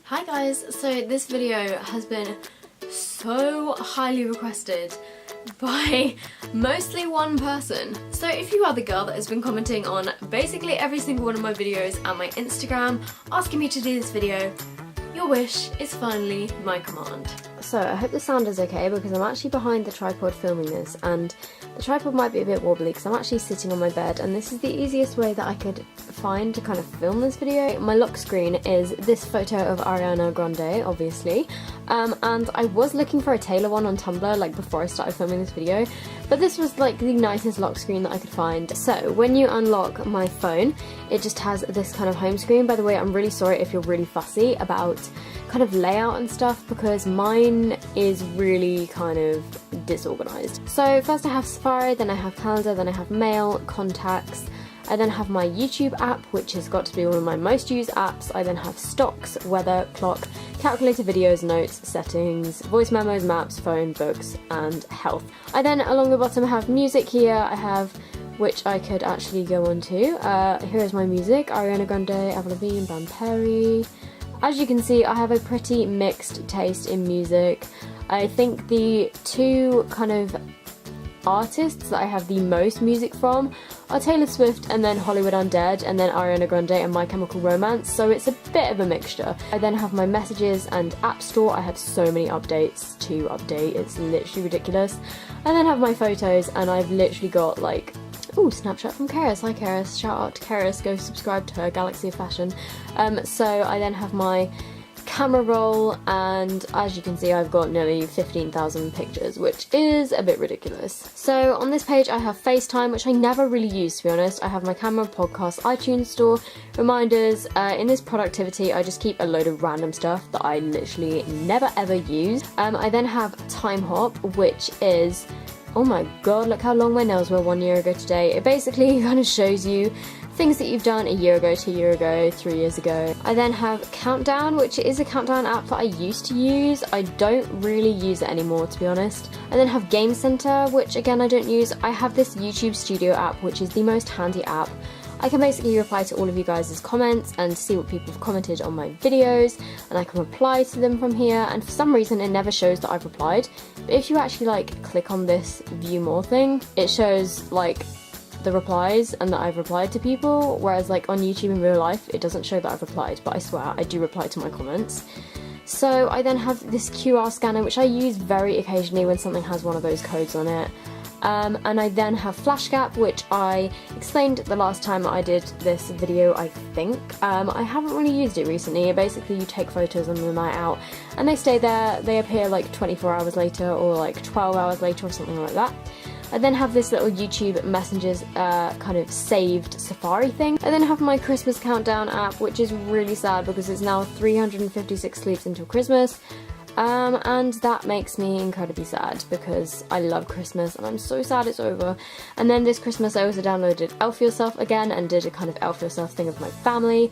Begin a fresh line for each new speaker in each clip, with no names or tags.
Hi guys, so this video has been so highly requested by mostly one person. So if you are the girl that has been commenting on basically every single one of my videos and my Instagram asking me to do this video, your wish is finally my command. So I hope the sound is okay because I'm actually behind the tripod filming this and the tripod might be a bit wobbly because I'm actually sitting on my bed and this is the easiest way that I could find to kind of film this video. My lock screen is this photo of Ariana Grande, obviously, and I was looking for a Taylor one on Tumblr like before I started filming this video, but this was like the nicest lock screen that I could find. So when you unlock my phone, it just has this kind of home screen. By the way, I'm really sorry if you're really fussy about kind of layout and stuff because mine is really kind of disorganized. So first I have Safari, then I have Calendar, then I have Mail, Contacts. I then have my YouTube app, which has got to be one of my most used apps. I then have Stocks, Weather, Clock, Calculator, Videos, Notes, Settings, Voice Memos, Maps, Phone, Books, and Health. I then, along the bottom, have Music here. I have, which I could actually go on to. Here is my music, Ariana Grande, Avril Lavigne, Van Perry. As you can see, I have a pretty mixed taste in music. I think the two kind of artists that I have the most music from are Taylor Swift and then Hollywood Undead and then Ariana Grande and My Chemical Romance, so it's a bit of a mixture. I then have my messages and app store. I have so many updates to update, it's literally ridiculous. I then have my photos and I've literally got like, ooh, Snapchat from Karis. Hi Karis, shout out to Karis, go subscribe to her, Galaxy of Fashion. So I then have my camera roll and as you can see I've got nearly 15,000 pictures, which is a bit ridiculous. So on this page I have FaceTime, which I never really use to be honest. I have my camera, podcast, iTunes store, reminders. In this productivity I just keep a load of random stuff that I literally never ever use. I then have Time Hop, which is, oh my god, look how long my nails were 1 year ago today. It basically kind of shows you things that you've done a year ago, 2 years ago, 3 years ago. I then have Countdown, which is a countdown app that I used to use. I don't really use it anymore, to be honest. I then have Game Center, which again I don't use. I have this YouTube Studio app, which is the most handy app. I can basically reply to all of you guys' comments and see what people have commented on my videos, and I can reply to them from here, and for some reason it never shows that I've replied. But if you actually like click on this view more thing, it shows like the replies and that I've replied to people, whereas like on YouTube in real life it doesn't show that I've replied, but I swear I do reply to my comments. So I then have this QR scanner, which I use very occasionally when something has one of those codes on it. And I then have Flashgap, which I explained the last time I did this video, I think. I haven't really used it recently. Basically you take photos on the night out and they stay there, they appear like 24 hours later or like 12 hours later or something like that. I then have this little YouTube Messengers kind of saved Safari thing. I then have my Christmas countdown app, which is really sad because it's now 356 sleeps until Christmas. And that makes me incredibly sad because I love Christmas and I'm so sad it's over. And then this Christmas I also downloaded Elf Yourself again and did a kind of Elf Yourself thing with my family.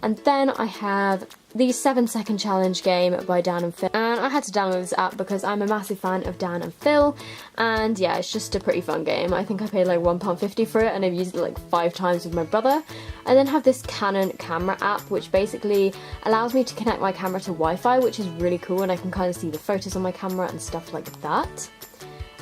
And then I have the 7-second challenge game by Dan and Phil, and I had to download this app because I'm a massive fan of Dan and Phil, and yeah, it's just a pretty fun game. I think I paid like £1.50 for it and I've used it like 5 times with my brother. I then have this Canon camera app, which basically allows me to connect my camera to Wi-Fi, which is really cool, and I can kind of see the photos on my camera and stuff like that.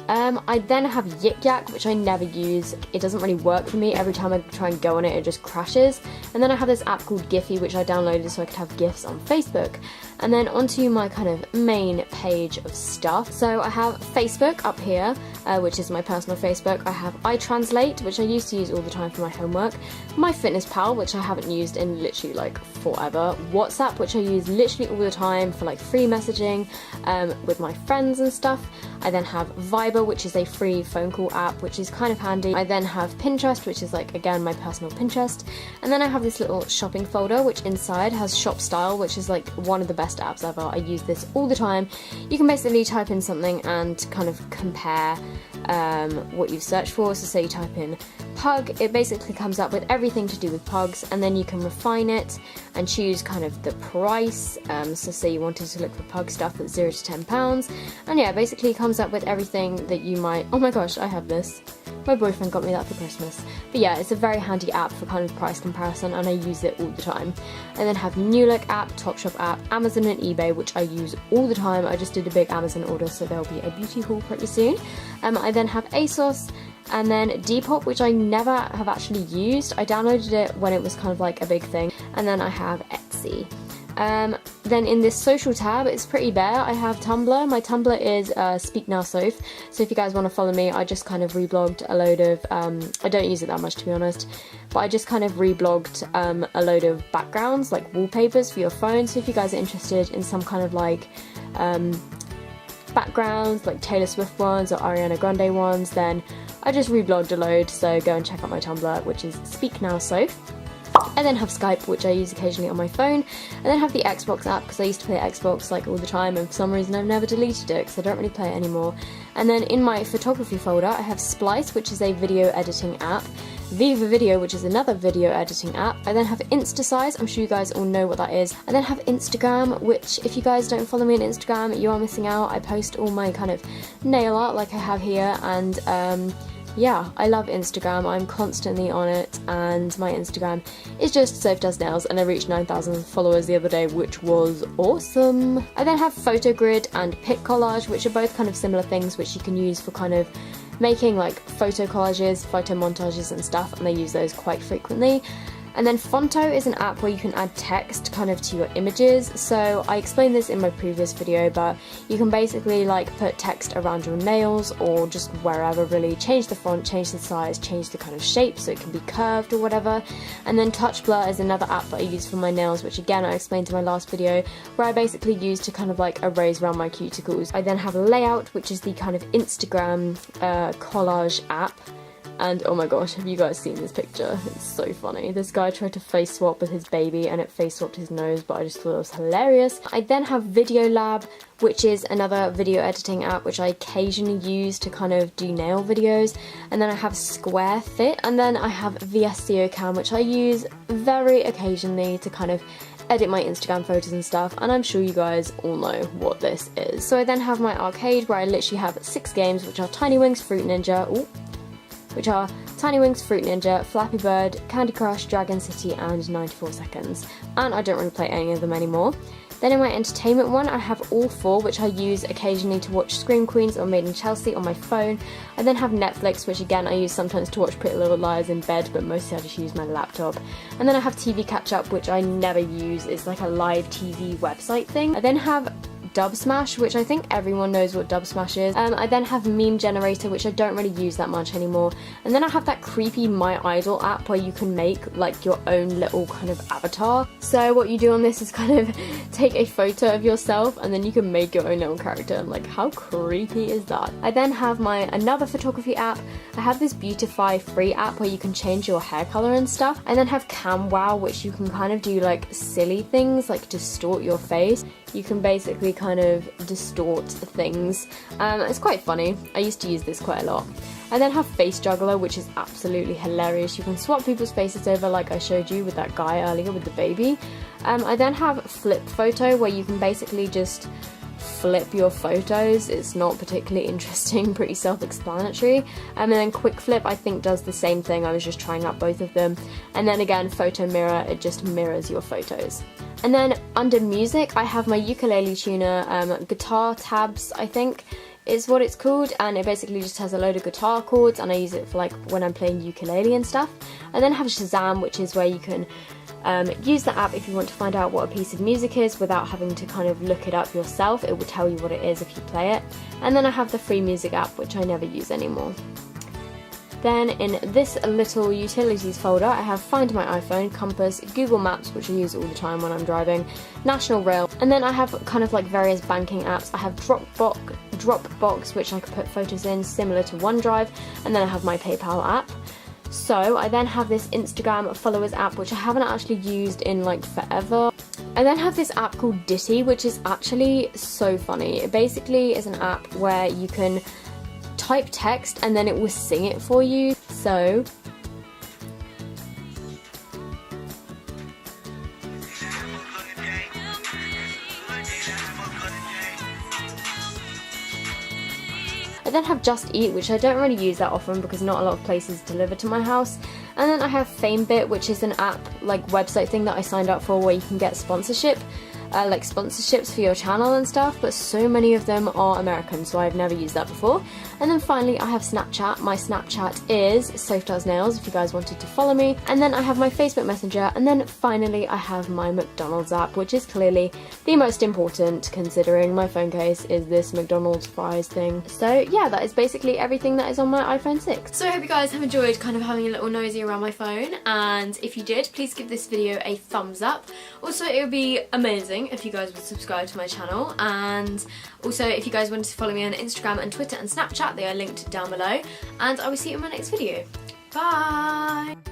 I then have Yik Yak, which I never use. It doesn't really work for me. Every time I try and go on it, it just crashes. And then I have this app called Giphy, which I downloaded so I could have GIFs on Facebook. And then onto my kind of main page of stuff. So I have Facebook up here, which is my personal Facebook. I have iTranslate, which I used to use all the time for my homework. MyFitnessPal, which I haven't used in literally like forever. WhatsApp, which I use literally all the time for like free messaging with my friends and stuff. I then have Viber, which is a free phone call app, which is kind of handy. I then have Pinterest, which is like, again, my personal Pinterest. And then I have this little shopping folder, which inside has Shop Style, which is like one of the best apps ever. I use this all the time. You can basically type in something and kind of compare what you've searched for. So say you type in pug, it basically comes up with everything to do with pugs, and then you can refine it and choose kind of the price. So say you wanted to look for pug stuff that's £0 to £10, and yeah, basically it comes up with everything that you might, oh my gosh, I have this. My boyfriend got me that for Christmas. But yeah, it's a very handy app for kind of price comparison, and I use it all the time. I then have New Look app, Topshop app, Amazon and eBay, which I use all the time. I just did a big Amazon order, so there'll be a beauty haul pretty soon. I then have ASOS, and then Depop, which I never have actually used. I downloaded it when it was kind of like a big thing. And then I have Etsy. Then in this social tab, it's pretty bare. I have Tumblr. My Tumblr is Speak Now Soph. So if you guys want to follow me, I just kind of reblogged a load of, I don't use it that much to be honest, but I just kind of reblogged a load of backgrounds, like wallpapers for your phone. So if you guys are interested in some kind of like backgrounds, like Taylor Swift ones or Ariana Grande ones, then I just reblogged a load. So go and check out my Tumblr, which is Speak Now Soph. I then have Skype, which I use occasionally on my phone. I then have the Xbox app, because I used to play Xbox like all the time, and for some reason I've never deleted it because I don't really play it anymore. And then in my photography folder, I have Splice, which is a video editing app, Viva Video, which is another video editing app. I then have Instasize, I'm sure you guys all know what that is. I then have Instagram, which if you guys don't follow me on Instagram, you are missing out. I post all my kind of nail art like I have here, and yeah, I love Instagram. I'm constantly on it, and my Instagram is just sophdoesnails, and I reached 9,000 followers the other day, which was awesome. I then have Photogrid and Pic Collage, which are both kind of similar things which you can use for kind of making like photo collages, photo montages and stuff, and I use those quite frequently. And then Fonto is an app where you can add text kind of to your images. So I explained this in my previous video, but you can basically like put text around your nails or just wherever really, change the font, change the size, change the kind of shape so it can be curved or whatever. And then Touch Blur is another app that I use for my nails, which again I explained in my last video, where I basically use to kind of like erase around my cuticles. I then have Layout, which is the kind of Instagram collage app. And oh my gosh, have you guys seen this picture? It's so funny. This guy tried to face swap with his baby and it face swapped his nose, but I just thought it was hilarious. I then have Video Lab, which is another video editing app which I occasionally use to kind of do nail videos. And then I have Square Fit, and then I have VSCO Cam, which I use very occasionally to kind of edit my Instagram photos and stuff, and I'm sure you guys all know what this is. So I then have my arcade, where I literally have 6 games, which are Tiny Wings, Fruit Ninja, Fruit Ninja, Flappy Bird, Candy Crush, Dragon City, and 94 Seconds. And I don't really play any of them anymore. Then in my entertainment one, I have all 4, which I use occasionally to watch Scream Queens or Made in Chelsea on my phone. I then have Netflix, which again I use sometimes to watch Pretty Little Liars in bed, but mostly I just use my laptop. And then I have TV Catch Up, which I never use. It's like a live TV website thing. I then have Dub Smash, which I think everyone knows what Dub Smash is. I then have Meme Generator, which I don't really use that much anymore. And then I have that creepy My Idol app where you can make like your own little kind of avatar. So what you do on this is kind of take a photo of yourself and then you can make your own little character, and like how creepy is that? I then have another photography app. I have this Beautify free app where you can change your hair color and stuff. I then have CamWow, which you can kind of do like silly things like distort your face. You can basically kind of distort things. It's quite funny. I used to use this quite a lot. I then have Face Juggler, which is absolutely hilarious. You can swap people's faces over like I showed you with that guy earlier with the baby. I then have Flip Photo, where you can basically just flip your photos. It's not particularly interesting, pretty self-explanatory. And then Quick Flip I think does the same thing. I was just trying out both of them. And then again, Photo Mirror, it just mirrors your photos. And then under music, I have my ukulele tuner, guitar tabs I think is what it's called, and it basically just has a load of guitar chords, and I use it for like when I'm playing ukulele and stuff. I then have Shazam, which is where you can use the app if you want to find out what a piece of music is without having to kind of look it up yourself. It will tell you what it is if you play it. And then I have the free music app, which I never use anymore. Then in this little utilities folder, I have Find My iPhone, Compass, Google Maps, which I use all the time when I'm driving, National Rail, and then I have kind of like various banking apps. I have Dropbox, which I can put photos in, similar to OneDrive, and then I have my PayPal app. So I then have this Instagram followers app, which I haven't actually used in like forever. I then have this app called Ditty, which is actually so funny. It basically is an app where you can type text and then it will sing it for you. So I then have Just Eat, which I don't really use that often because not a lot of places deliver to my house. And then I have FameBit, which is an app, like website thing that I signed up for where you can get sponsorship. Like sponsorships for your channel and stuff, but so many of them are American, so I've never used that before. And then finally I have Snapchat. My Snapchat is sophdoesnails if you guys wanted to follow me. And then I have my Facebook Messenger, and then finally I have my McDonald's app, which is clearly the most important considering my phone case is this McDonald's fries thing. So yeah, that is basically everything that is on my iPhone 6. So I hope you guys have enjoyed kind of having a little nosy around my phone, and if you did, please give this video a thumbs up. Also, it would be amazing if you guys would subscribe to my channel, and also if you guys wanted to follow me on Instagram and Twitter and Snapchat, they are linked down below, and I will see you in my next video. Bye!